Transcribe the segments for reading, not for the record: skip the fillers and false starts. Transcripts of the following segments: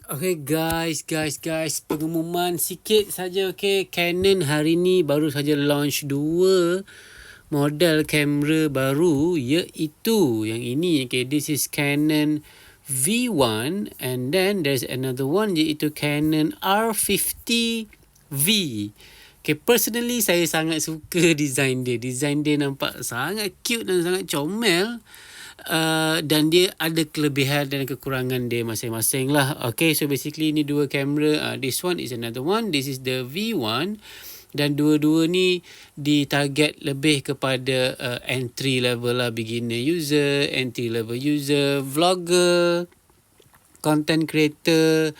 Okay guys, pengumuman sikit saja. Okay, Canon hari ni baru saja launch 2 model kamera baru, iaitu yang ini. Okay, this is Canon V1 and then there's another one iaitu Canon R50V. Okay, personally saya sangat suka design dia. Design dia nampak sangat cute dan sangat comel. Dan dia ada kelebihan dan kekurangan dia masing-masing lah. Okay, so basically ni dua kamera. This one is another one. This is the V1. Dan dua-dua ni ditarget lebih kepada entry level lah. Beginner user, entry level user, vlogger, content creator,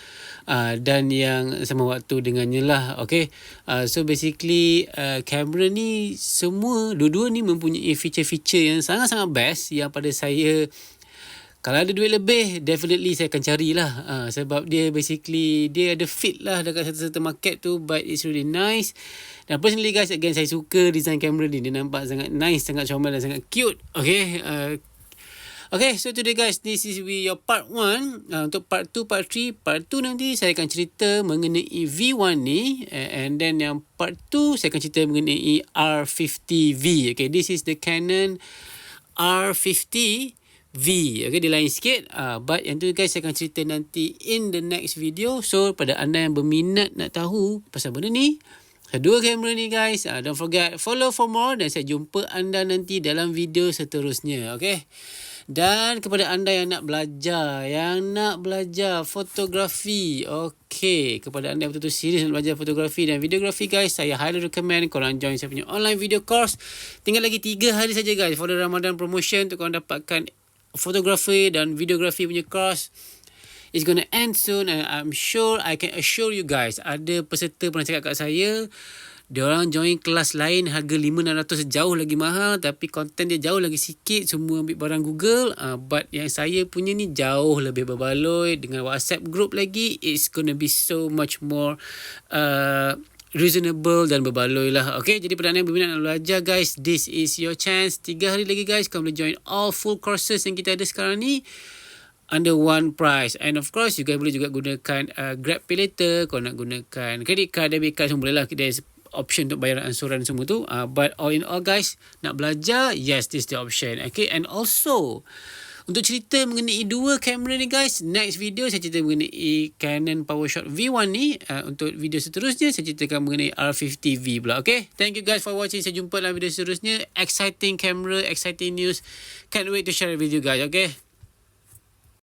dan yang sama waktu dengannya lah. Okay, so basically kamera ni semua, dua-dua ni mempunyai feature-feature yang sangat-sangat best, yang pada saya, kalau ada duit lebih, definitely saya akan carilah. Sebab dia basically, dia ada fit lah dekat satu-satu market tu, but it's really nice. Dan personally guys, again, saya suka design kamera ni. Dia nampak sangat nice, sangat comel dan sangat cute. Okay, okay, so today guys, this is your part 1. Untuk part 2, part 3, part 2 nanti saya akan cerita mengenai V1 ni. And then yang part 2, saya akan cerita mengenai R50V. Okay, this is the Canon R50V. Okay, dia lain sikit. But yang tu guys, saya akan cerita nanti in the next video. So, pada anda yang berminat nak tahu pasal benda ni, kedua kamera ni guys, don't forget follow for more. Dan saya jumpa anda nanti dalam video seterusnya. Okay, dan kepada anda yang nak belajar fotografi, okay, kepada anda yang betul-betul serius nak belajar fotografi dan videografi guys, saya highly recommend korang join saya punya online video course. Tinggal lagi 3 hari saja guys for the Ramadan promotion untuk korang dapatkan fotografi dan videografi punya course. It's gonna end soon and I'm sure, I can assure you guys, ada peserta pernah cakap kat saya, diorang join kelas lain harga 500-600 jauh lagi mahal, tapi konten dia jauh lagi sikit, semua ambil barang Google. But yang saya punya ni jauh lebih berbaloi dengan WhatsApp group lagi. It's gonna be so much more reasonable dan berbaloi lah. Okay, jadi pada anda yang berminat nak belajar guys, this is your chance. 3 hari lagi guys, kau boleh join all full courses yang kita ada sekarang ni under one price. And of course, you guys boleh juga gunakan Grab Pay Later. Kau nak gunakan credit card, debit card, semua boleh lah. There's option untuk bayaran ansuran semua tu. But all in all guys, nak belajar, yes, this is the option. Okay, and also untuk cerita mengenai dua kamera ni guys, next video saya cerita mengenai Canon PowerShot V1 ni. Untuk video seterusnya saya ceritakan mengenai R50V pula. Okay, thank you guys for watching. Saya jumpa dalam video seterusnya. Exciting camera, exciting news. Can't wait to share with you guys. Okay.